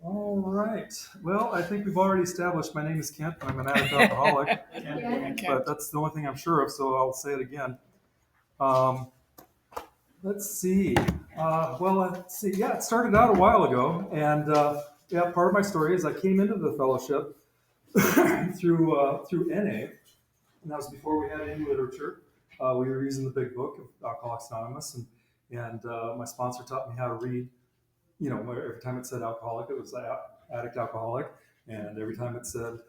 All right. Well, I think we've already established my name is Kent. I'm an addict alcoholic, but that's the only thing I'm sure of, so I'll say it again. Um, let's see. Let's see. Yeah, it started out a while ago, and yeah, part of my story is I came into the fellowship through NA, and that was before we had any literature. We were using the big book of Alcoholics Anonymous, and my sponsor taught me how to read. You know, every time it said alcoholic, it was addict alcoholic, and every time it said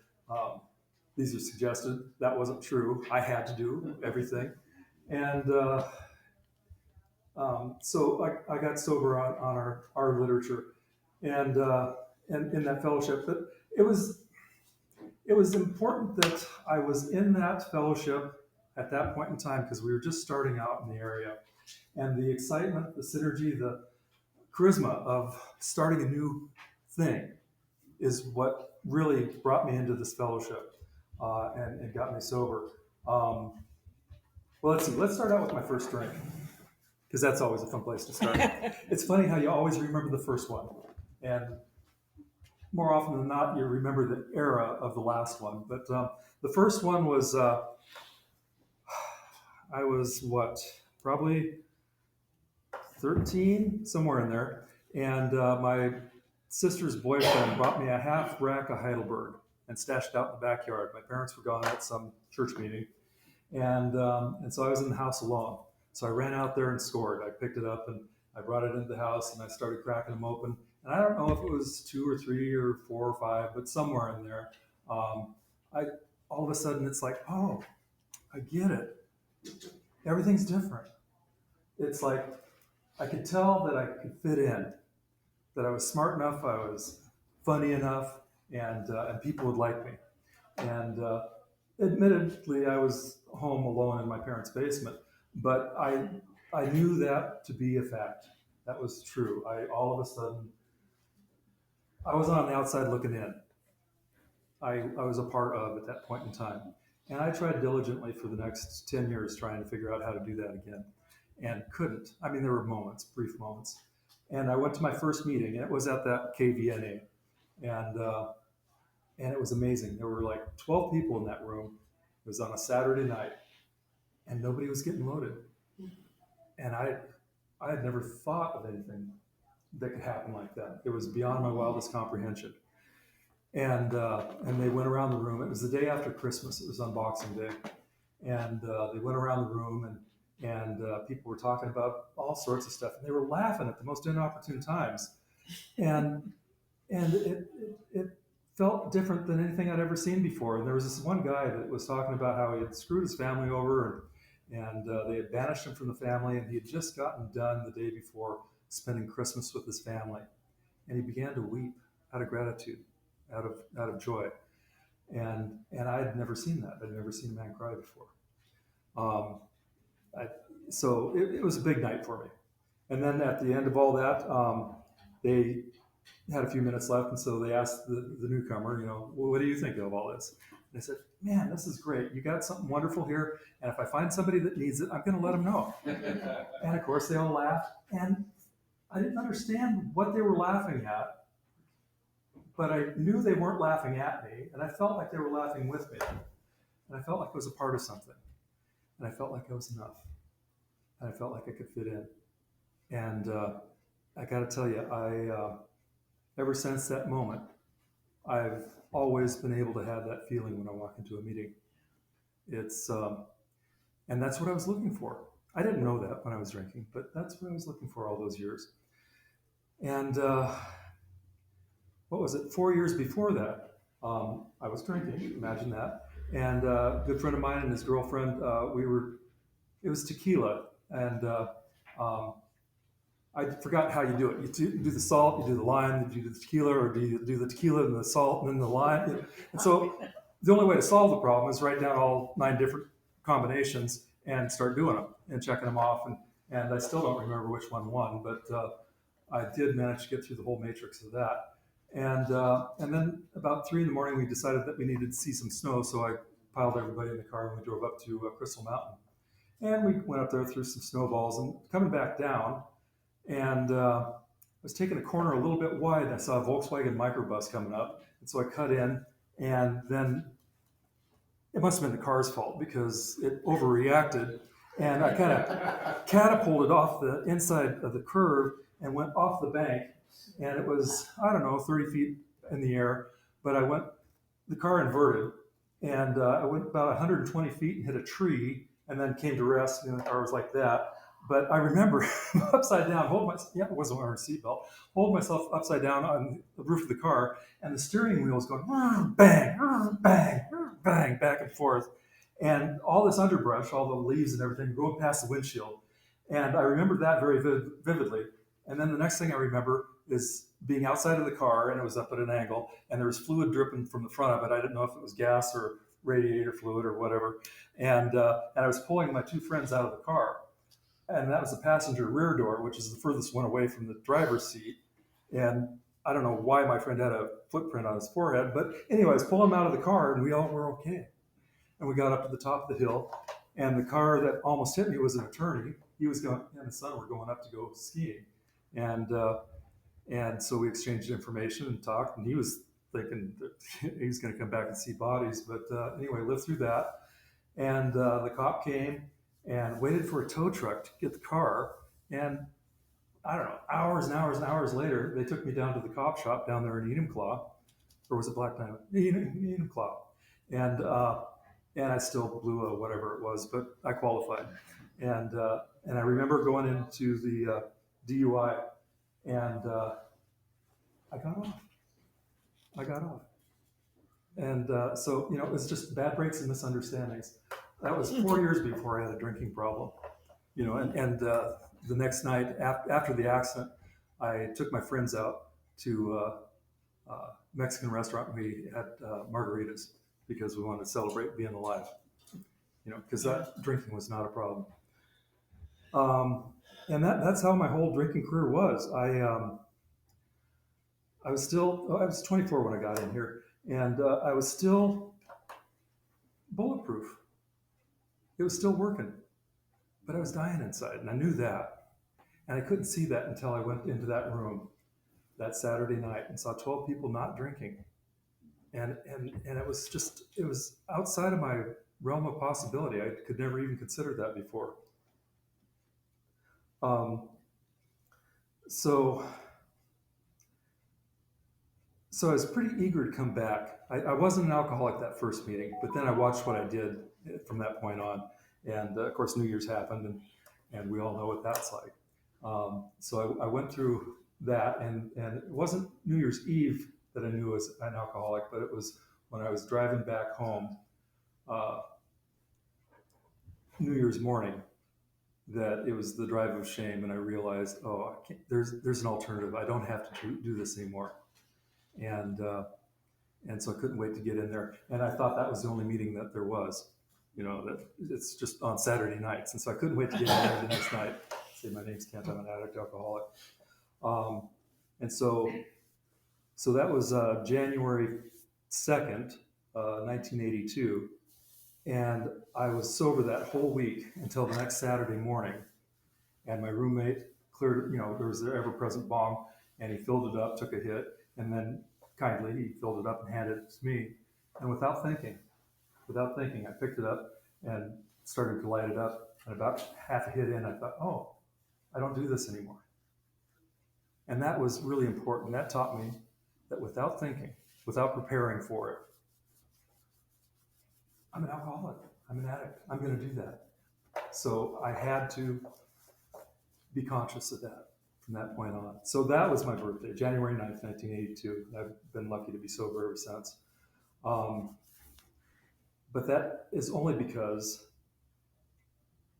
these are suggested, that wasn't true. I had to do everything, and so I got sober on our literature, and in that fellowship. But it was important that I was in that fellowship at that point in time because we were just starting out in the area, and the excitement, the synergy, the charisma of starting a new thing is what really brought me into this fellowship and got me sober. Well, let's see. Let's start out with my first drink because that's always a fun place to start. It's funny how you always remember the first one, and more often than not, you remember the era of the last one. But the first one was I was probably 13, somewhere in there, and my sister's boyfriend brought me a half rack of Heidelberg and stashed it out in the backyard. My parents were gone at some church meeting, and so I was in the house alone. So I ran out there and scored. I picked it up and I brought it into the house and I started cracking them open. And I don't know if it was 2 or 3 or 4 or 5, but somewhere in there, I all of a sudden it's like, oh, I get it. Everything's different. It's like I could tell that I could fit in, that I was smart enough, I was funny enough, and people would like me. And admittedly, I was home alone in my parents' basement, but I knew that to be a fact. That was true. All of a sudden, I was on the outside looking in. I was a part of at that point in time. And I tried diligently for the next 10 years trying to figure out how to do that again and couldn't. I mean, there were moments, brief moments. And I went to my first meeting, and it was at that KVNA. And it was amazing. There were like 12 people in that room. It was on a Saturday night, and nobody was getting loaded. And I had never thought of anything that could happen like that. It was beyond my wildest comprehension. And they went around the room. It was the day after Christmas. It was on Boxing Day, and they went around the room, and people were talking about all sorts of stuff, and they were laughing at the most inopportune times, and it felt different than anything I'd ever seen before. And there was this one guy that was talking about how he had screwed his family over, and they had banished him from the family, and he had just gotten done the day before spending Christmas with his family, and he began to weep out of gratitude, out of joy, and I had never seen that. I'd never seen a man cry before. So it was a big night for me. And then at the end of all that, they had a few minutes left, and so they asked the newcomer, well, what do you think of all this? And I said, man, this is great. You got something wonderful here, and if I find somebody that needs it, I'm going to let them know. And of course, they all laughed, and I didn't understand what they were laughing at, but I knew they weren't laughing at me, and I felt like they were laughing with me, and I felt like I was a part of something, and I felt like I was enough, and I felt like I could fit in. And I got to tell you, ever since that moment, I've always been able to have that feeling when I walk into a meeting. It's and that's what I was looking for. I didn't know that when I was drinking, but that's what I was looking for all those years. And what was it? 4 years before that, I was drinking. Imagine that. And a good friend of mine and his girlfriend, it was tequila, and I forgot how you do it. You do the salt, you do the lime, you do the tequila, or do you do the tequila and the salt and then the lime? And so the only way to solve the problem is write down all 9 different combinations and start doing them and checking them off. And I still don't remember which one won, but I did manage to get through the whole matrix of that. And then about 3 a.m, we decided that we needed to see some snow, so I piled everybody in the car and we drove up to Crystal Mountain. And we went up there, threw some snowballs, and coming back down, and I was taking a corner a little bit wide, and I saw a Volkswagen microbus coming up, and so I cut in, and then it must have been the car's fault because it overreacted, and I kind of catapulted off the inside of the curve and went off the bank, and it was, I don't know, 30 feet in the air, but the car inverted, and I went about 120 feet and hit a tree, and then came to rest, and the car was like that. But I remember upside down, I wasn't wearing a seatbelt, hold myself upside down on the roof of the car, and the steering wheel was going bang, bang, bang, back and forth. And all this underbrush, all the leaves and everything, going past the windshield. And I remember that very vividly. And then the next thing I remember is being outside of the car, and it was up at an angle, and there was fluid dripping from the front of it. I didn't know if it was gas or radiator fluid or whatever. And I was pulling my two friends out of the car, and that was the passenger rear door, which is the furthest one away from the driver's seat. And I don't know why my friend had a footprint on his forehead, but anyway, I was pulling him out of the car, and we all were okay. And we got up to the top of the hill, and the car that almost hit me was an attorney. He was going, and his son were going up to go skiing, and so we exchanged information and talked, and he was thinking that he was going to come back and see bodies, but anyway, lived through that. And the cop came and waited for a tow truck to get the car, and I don't know, hours and hours and hours later, they took me down to the cop shop down there in Enumclaw, or was it Black Diamond? Enumclaw, and I still blew a whatever it was, but I qualified. And I remember going into the DUI, and I got off. I got off. And so, it was just bad breaks and misunderstandings. That was 4 years before I had a drinking problem, and the next night after the accident, I took my friends out to a Mexican restaurant. We had margaritas because we wanted to celebrate being alive, because that drinking was not a problem. And that's how my whole drinking career was. I was 24 when I got in here, and I was still bulletproof. It was still working, but I was dying inside, and I knew that. And I couldn't see that until I went into that room that Saturday night and saw 12 people not drinking. And it was outside of my realm of possibility. I could never even consider that before. So I was pretty eager to come back. I wasn't an alcoholic that first meeting, but then I watched what I did from that point on. And of course, New Year's happened, and we all know what that's like. So I went through that, and it wasn't New Year's Eve that I knew I was an alcoholic, but it was when I was driving back home New Year's morning, that it was the drive of shame, and I realized, I can't, there's an alternative. I don't have to do this anymore, and so I couldn't wait to get in there. And I thought that was the only meeting that there was, that it's just on Saturday nights, and so I couldn't wait to get in there the next night. Say my name's Kent, I'm an addict alcoholic, and so that was January 2nd, 1982. And I was sober that whole week until the next Saturday morning. And my roommate cleared, there was the ever-present bong, and he filled it up, took a hit, and then kindly he filled it up and handed it to me. And without thinking, I picked it up and started to light it up. And about half a hit in, I thought, I don't do this anymore. And that was really important. That taught me that without thinking, without preparing for it, I'm an alcoholic, I'm an addict, I'm going to do that. So I had to be conscious of that from that point on. So that was my birthday, January 9th, 1982. I've been lucky to be sober ever since. But that is only because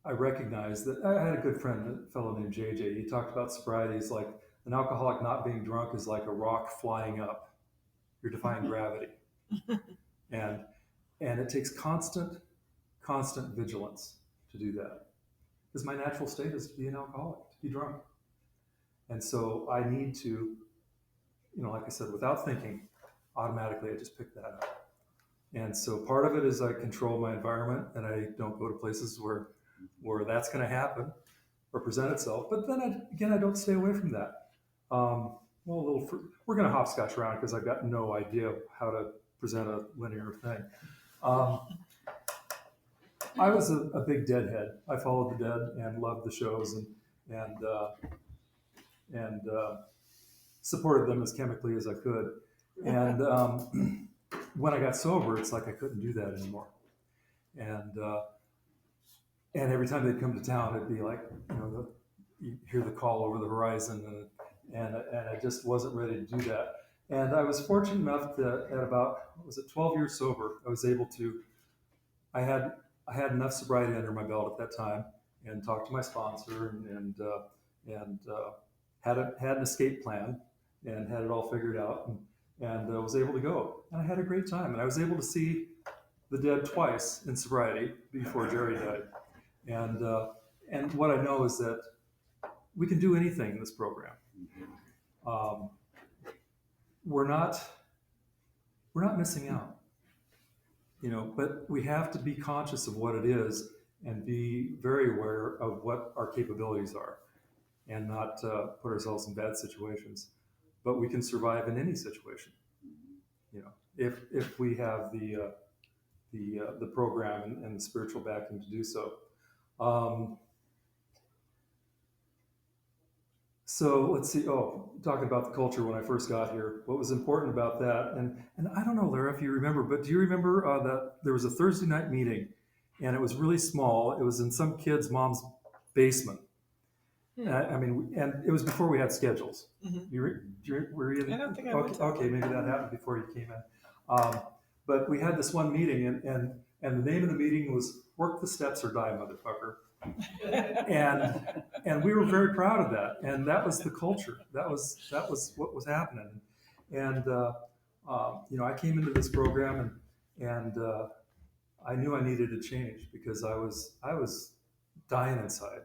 I recognized that I had a good friend, a fellow named JJ. He talked about sobriety. He's like, an alcoholic not being drunk is like a rock flying up. You're defying gravity. And it takes constant vigilance to do that. Because my natural state is to be an alcoholic, to be drunk. And so I need to, like I said, without thinking, automatically I just pick that up. And so part of it is I control my environment, and I don't go to places where where that's going to happen or present itself. But then again, I don't stay away from that. Well, we're going to hopscotch around because I've got no idea how to present a linear thing. Um, I was a big Deadhead. I followed the Dead and loved the shows and and supported them as chemically as I could. And when I got sober, it's like I couldn't do that anymore. And every time they'd come to town, it'd be like, you hear the call over the horizon, and I just wasn't ready to do that. And I was fortunate enough that at about, what was it, 12 years sober, I was able to. I had enough sobriety under my belt at that time, and talked to my sponsor, and had an escape plan, and had it all figured out, and was able to go. And I had a great time, and I was able to see the Dead twice in sobriety before Jerry died. And what I know is that we can do anything in this program. We're not missing out, but we have to be conscious of what it is and be very aware of what our capabilities are, and not put ourselves in bad situations. But we can survive in any situation, if we have the program and the spiritual backing to do so. So let's see. Oh, talking about the culture when I first got here, what was important about that? And I don't know, Lara, if you remember, but do you remember that there was a Thursday night meeting, and it was really small. It was in some kid's mom's basement. I mean, and it was before we had schedules. Were you? I don't think I okay, went to okay, maybe that happened before you came in. But we had this one meeting, and the name of the meeting was "Work the Steps or Die, Motherfucker." and we were very proud of that, and that was the culture. That was what was happening. And I came into this program, and I knew I needed a change because I was dying inside.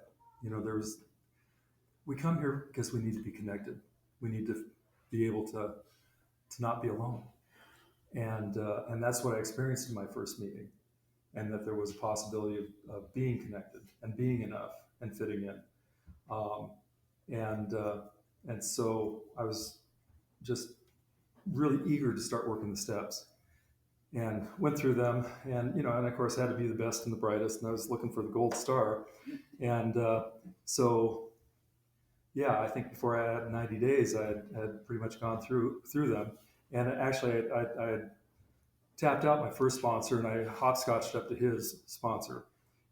We come here because we need to be connected. We need to be able to not be alone, and that's what I experienced in my first meeting, and that there was a possibility of being connected and being enough and fitting in. And so I was just really eager to start working the steps, and went through them, and of course had to be the best and the brightest, and I was looking for the gold star. And so yeah, I think before I had 90 days, I had pretty much gone through them. And actually I had tapped out my first sponsor, and I hopscotched up to his sponsor.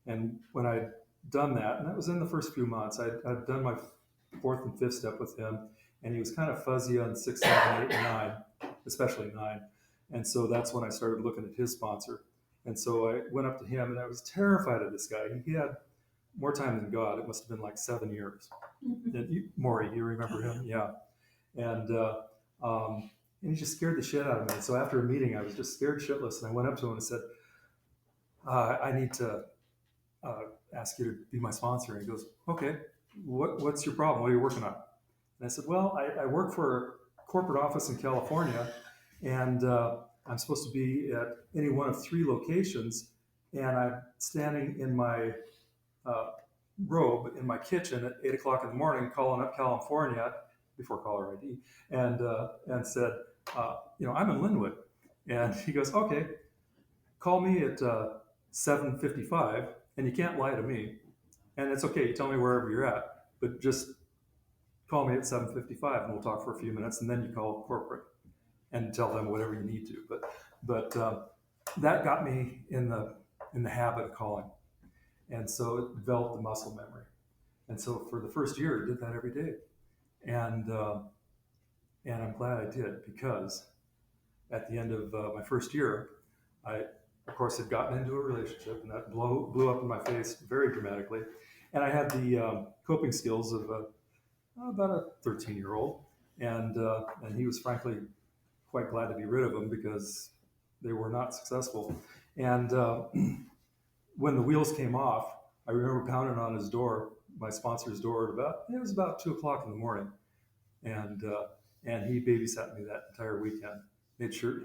And when I'd done that, and that was in the first few months, I'd done my fourth and fifth step with him, and he was kind of fuzzy on 6, 7, 8, and 9, especially 9. And so that's when I started looking at his sponsor. And so I went up to him, and I was terrified of this guy. He had more time than God. It must have been like 7 years. And Maury, you remember him? Yeah. And he just scared the shit out of me. So after a meeting, I was just scared shitless, and I went up to him and said, I need to ask you to be my sponsor. And he goes, okay, what's your problem? What are you working on? And I said, well, I work for a corporate office in California, and I'm supposed to be at any one of 3 locations, and I'm standing in my robe in my kitchen at 8 o'clock in the morning, calling up California before caller ID, and said, I'm in Linwood. And he goes, okay, call me at 7:55, and you can't lie to me. And it's okay, you tell me wherever you're at, but just call me at 7:55, and we'll talk for a few minutes, and then you call corporate and tell them whatever you need to. But that got me in the habit of calling, and so it developed the muscle memory. And so for the first year, I did that every day, and I'm glad I did, because at the end of my first year, I, of course, had gotten into a relationship, and that blew up in my face very dramatically. And I had the coping skills of about a 13-year-old, and he was frankly quite glad to be rid of them because they were not successful. And when the wheels came off, I remember pounding on his door, my sponsor's door, it was about 2 o'clock in the morning, and he babysat me that entire weekend. Made sure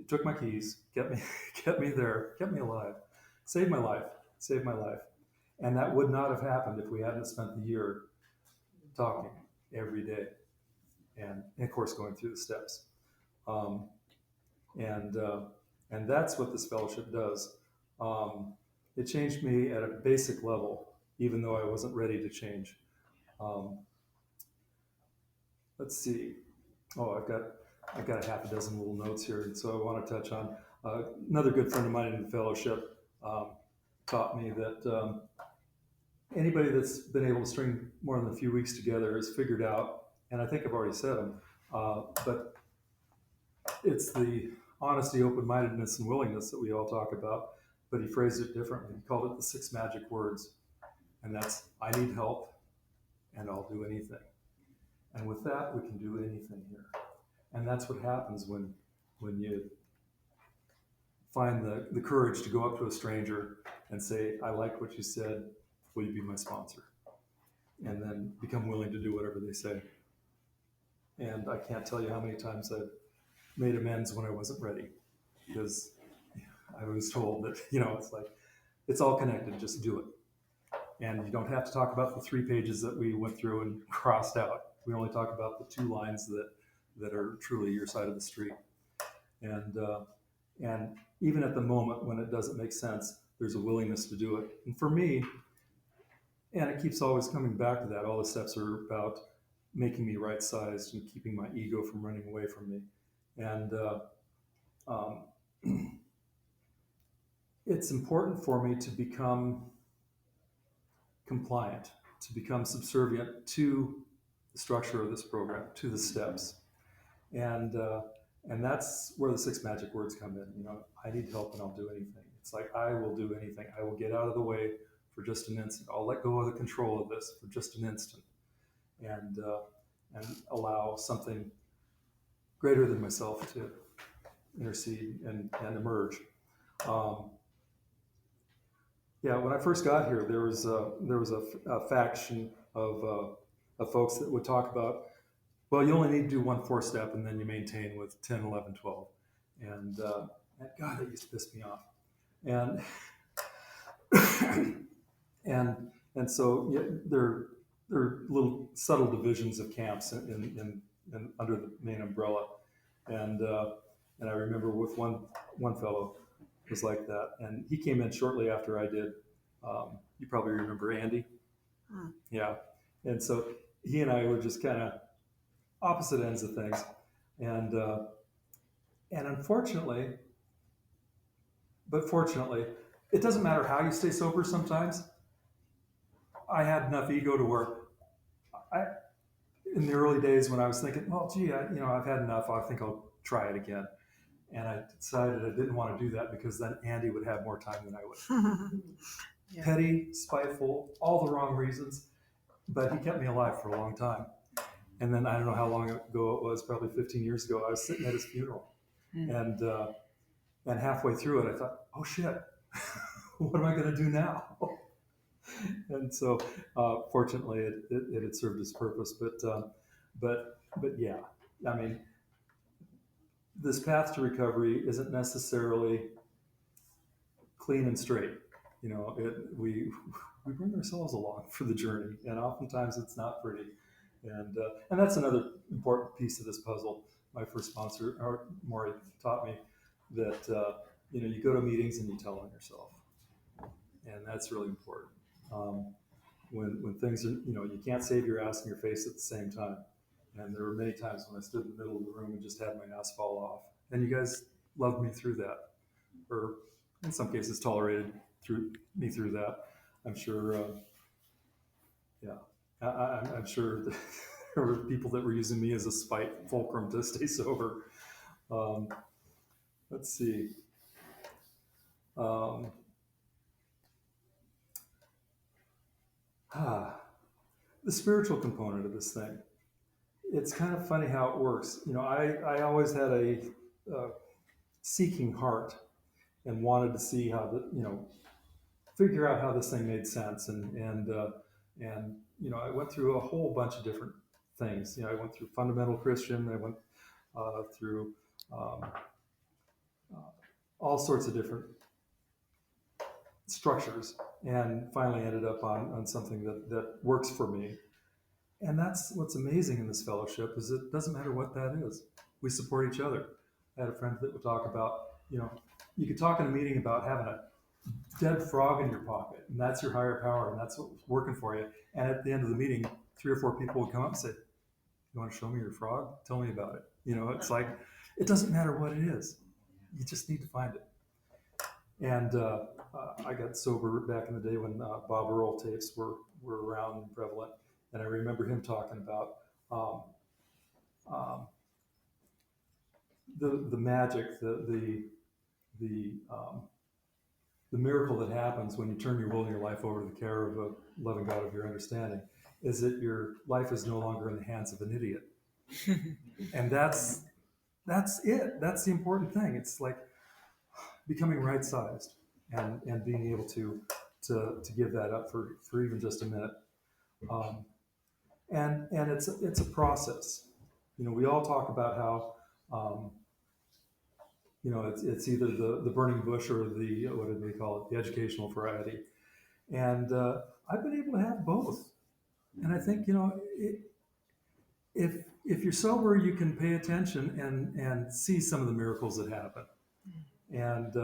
took my keys, kept me there, kept me alive, saved my life. saved my life. And that would not have happened if we hadn't spent the year talking every day, and of course going through the steps. Um, and and that's what this fellowship does. It changed me at a basic level, even though I wasn't ready to change. Um, let's see. Oh, I've got a half a dozen little notes here, and so I want to touch on another good friend of mine in the fellowship taught me that anybody that's been able to string more than a few weeks together has figured out, and I think I've already said them, but it's the honesty, open-mindedness, and willingness that we all talk about, but he phrased it differently. He called it the 6 magic words, and that's, I need help, and I'll do anything. And with that, we can do anything here. And that's what happens when you find the courage to go up to a stranger and say, I like what you said, will you be my sponsor? And then become willing to do whatever they say. And I can't tell you how many times I've made amends when I wasn't ready, because I was told that, it's like, it's all connected, just do it. And you don't have to talk about the 3 pages that we went through and crossed out. We only talk about the 2 lines that are truly your side of the street. And even at the moment when it doesn't make sense, there's a willingness to do it. And for me, and it keeps always coming back to that, all the steps are about making me right-sized and keeping my ego from running away from me. And it's important for me to become compliant, to become subservient to the structure of this program, to the steps. And that's where the 6 magic words come in. I need help and I'll do anything. It's like, I will do anything. I will get out of the way for just an instant. I'll let go of the control of this for just an instant, and allow something greater than myself to intercede and emerge. When I first got here, there was a faction of folks that would talk about, well, you only need to do 1 4-step and then you maintain with 10, 11, 12. And God, that used to piss me off. And and so there are little subtle divisions of camps in under the main umbrella. And I remember with one fellow was like that, and he came in shortly after I did. You probably remember Andy. Yeah. And so he and I were just kind of opposite ends of things. And unfortunately, but fortunately, it doesn't matter how you stay sober sometimes. I had enough ego to where in the early days when I was thinking, well, gee, I've had enough. I think I'll try it again. And I decided I didn't want to do that because then Andy would have more time than I would. Yeah. Petty, spiteful, all the wrong reasons, but he kept me alive for a long time. And then I don't know how long ago it was, probably 15 years ago, I was sitting at his funeral. And halfway through it, I thought, oh shit, what am I going to do now? And so fortunately it had served its purpose, but yeah, I mean, this path to recovery isn't necessarily clean and straight. We bring ourselves along for the journey, and oftentimes it's not pretty. And that's another important piece of this puzzle. My first sponsor, Maury, taught me that you go to meetings and you tell on yourself, and that's really important. When things are, you can't save your ass and your face at the same time. And there were many times when I stood in the middle of the room and just had my ass fall off. And you guys loved me through that, or in some cases tolerated me through that. I'm sure, I'm sure that there were people that were using me as a spite fulcrum to stay sober. Let's see. The spiritual component of this thing. It's kind of funny how it works. I always had a seeking heart and wanted to see how figure out how this thing made sense. And I went through a whole bunch of different things. I went through fundamental Christian. I went through all sorts of different structures, and finally ended up on something that works for me. And that's what's amazing in this fellowship is it doesn't matter what that is. We support each other. I had a friend that would talk about, you could talk in a meeting about having a dead frog in your pocket, and that's your higher power, and that's what's working for you. And at the end of the meeting, 3 or 4 people would come up and say, "You want to show me your frog? Tell me about it." It's like it doesn't matter what it is. You just need to find it. And I got sober back in the day when Bob Earl tapes were around and prevalent, and I remember him talking about um, um, the magic, the miracle that happens when you turn your will and your life over to the care of a loving God of your understanding, is that your life is no longer in the hands of an idiot. And that's it. That's the important thing. It's like becoming right sized and being able to give that up for even just a minute. Um, and it's a process. We all talk about how it's either the burning bush or the, what do they call it, the educational variety. And I've been able to have both. And I think if you're sober, you can pay attention and see some of the miracles that happen. And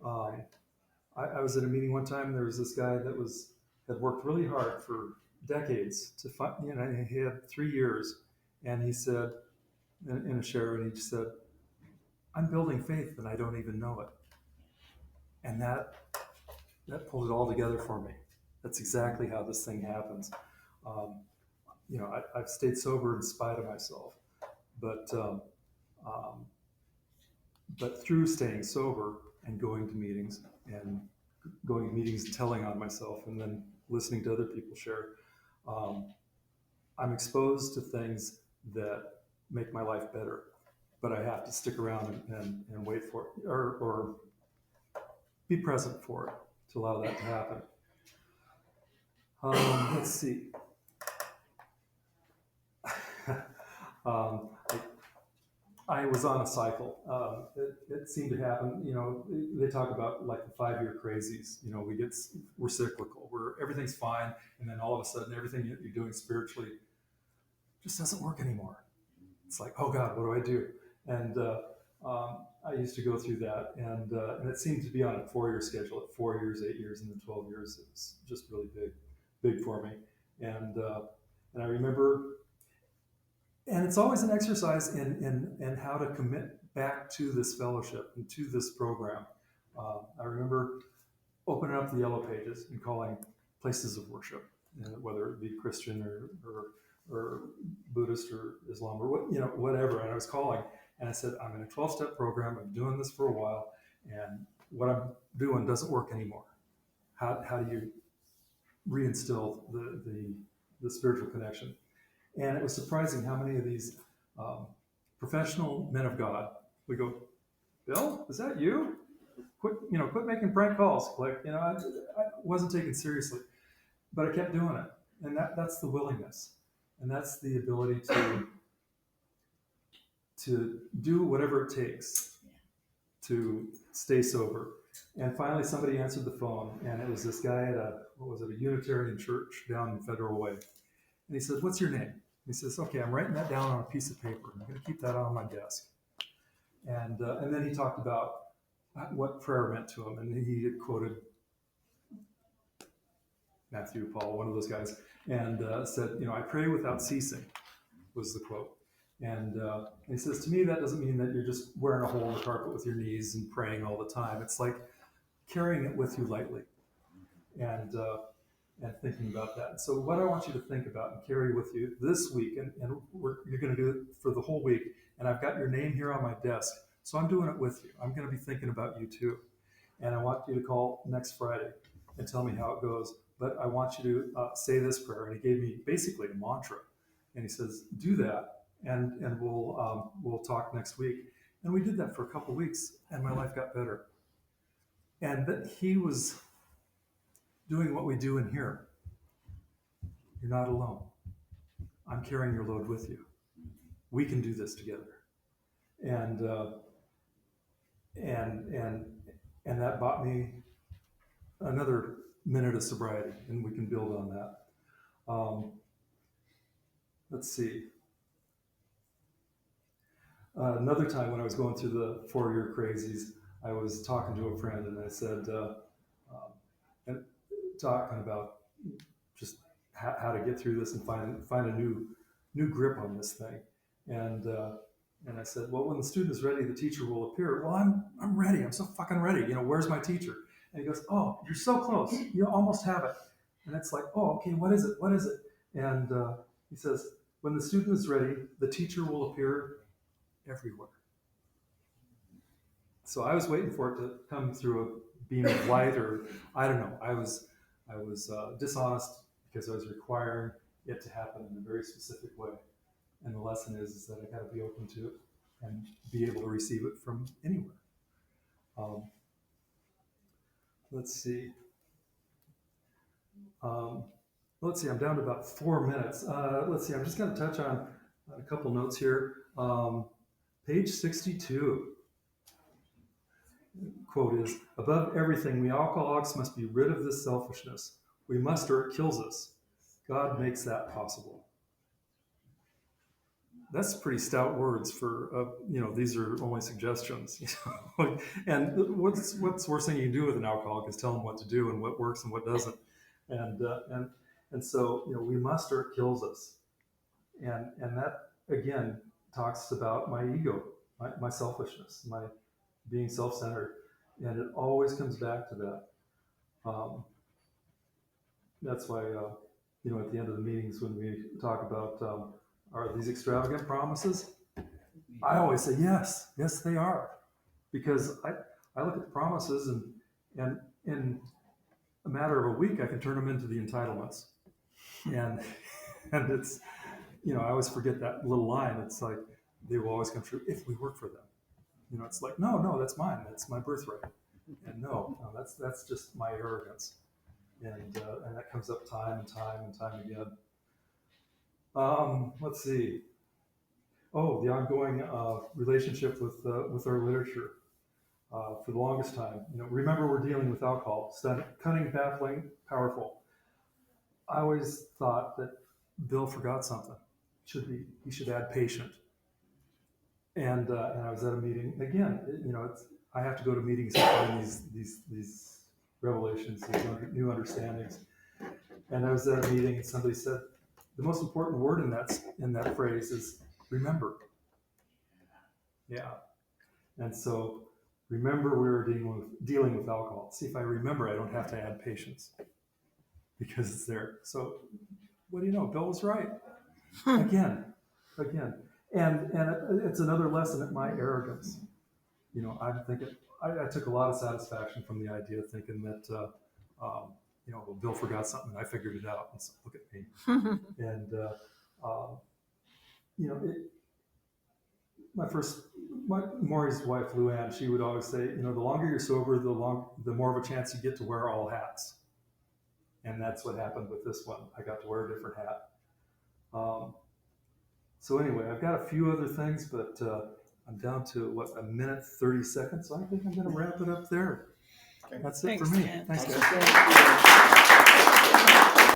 um, I was at a meeting one time. And there was this guy that had worked really hard for decades to find. He had 3 years, and he said in a share, and he just said, "I'm building faith, and I don't even know it." And that pulled it all together for me. That's exactly how this thing happens. I've stayed sober in spite of myself, but through staying sober and going to meetings and telling on myself, and then listening to other people share, I'm exposed to things that make my life better. But I have to stick around and wait for it, or be present for it to allow that to happen. Let's see. I was on a cycle. It seemed to happen. They talk about like the 5-year crazies. We're cyclical. Everything's fine, and then all of a sudden, everything you're doing spiritually just doesn't work anymore. It's like, oh God, what do I do? And I used to go through that, and it seemed to be on a 4-year schedule. At 4 years, 8 years, and then 12 years, it was just really big for me. And I remember. And it's always an exercise in how to commit back to this fellowship and to this program. I remember opening up the Yellow Pages and calling places of worship, whether it be Christian or Buddhist or Islam or whatever. And I was calling, and I said, "I'm in a 12-step program. I'm doing this for a while, and what I'm doing doesn't work anymore. How do you reinstill the spiritual connection?" And it was surprising how many of these professional men of God would go, "Bill, is that you? Quit making prank calls." Like, I wasn't taken seriously, but I kept doing it. And that's the willingness. And that's the ability to do whatever it takes to stay sober. And finally, somebody answered the phone, and it was this guy at a Unitarian church down in Federal Way. And he said, "What's your name?" He says, "Okay, I'm writing that down on a piece of paper. I'm going to keep that on my desk." And then he talked about what prayer meant to him. And he had quoted Matthew Paul, one of those guys, and said, "I pray without ceasing," was the quote. And he says, "To me, that doesn't mean that you're just wearing a hole in the carpet with your knees and praying all the time. It's like carrying it with you lightly." And thinking about that. So what I want you to think about and carry with you this week, and you're going to do it for the whole week, and I've got your name here on my desk, so I'm doing it with you. I'm going to be thinking about you too. And I want you to call next Friday and tell me how it goes. But I want you to say this prayer. And he gave me basically a mantra. And he says, "Do that, and we'll talk next week." And we did that for a couple of weeks, and my life got better. And that he was doing what we do in here. You're not alone. I'm carrying your load with you. We can do this together. And that bought me another minute of sobriety, and we can build on that. Let's see. Another time when I was going through the 4-year crazies, I was talking to a friend, and I said, and talking about just how to get through this and find a new grip on this thing. And I said, well, when the student is ready, the teacher will appear. Well, I'm ready. I'm so fucking ready. Where's my teacher? And he goes, oh, you're so close. You almost have it. And it's like, oh, okay, what is it? What is it? And he says, when the student is ready, the teacher will appear everywhere. So I was waiting for it to come through a beam of light, or I don't know. I was dishonest because I was requiring it to happen in a very specific way. And the lesson is that I got to be open to it and be able to receive it from anywhere. Let's see. I'm down to about 4 minutes. Let's see. I'm just going to touch on a couple notes here. Page 62. Quote is, above everything, we alcoholics must be rid of this selfishness. We must, or it kills us. God makes that possible. That's pretty stout words for, these are only suggestions. And what's the worst thing you can do with an alcoholic is tell them what to do and what works and what doesn't. And so, we must, or it kills us. And that, again, talks about my ego, my selfishness, my being self-centered. And it always comes back to that. That's why, at the end of the meetings when we talk about, are these extravagant promises? I always say, yes, they are. Because I look at the promises and in a matter of a week, I can turn them into the entitlements. And it's, I always forget that little line. It's like, they will always come true if we work for them. It's like, no, that's mine. That's my birthright. And no, that's just my arrogance. And that comes up time and time again. Let's see. Oh, the ongoing relationship with our literature. For the longest time, remember, we're dealing with alcohol. Cunning, baffling, powerful. I always thought that Bill forgot something. He should add patient. And I was at a meeting again. I have to go to meetings to find these revelations, these new understandings. And I was at a meeting, and somebody said the most important word in that phrase is remember. Yeah. And so remember, we were dealing with alcohol. See, if I remember, I don't have to add patience because it's there. So what do you know? Bill was right. Again. And it's another lesson at my arrogance. I'm thinking, I took a lot of satisfaction from the idea of thinking that, well, Bill forgot something and I figured it out. And so look at me. And, Maury's wife, Luann, she would always say, the longer you're sober, the more of a chance you get to wear all hats. And that's what happened with this one. I got to wear a different hat. So anyway, I've got a few other things, but I'm down to, a minute, 30 seconds. So I think I'm going to wrap it up there. Okay. That's it for me. Thanks, guys.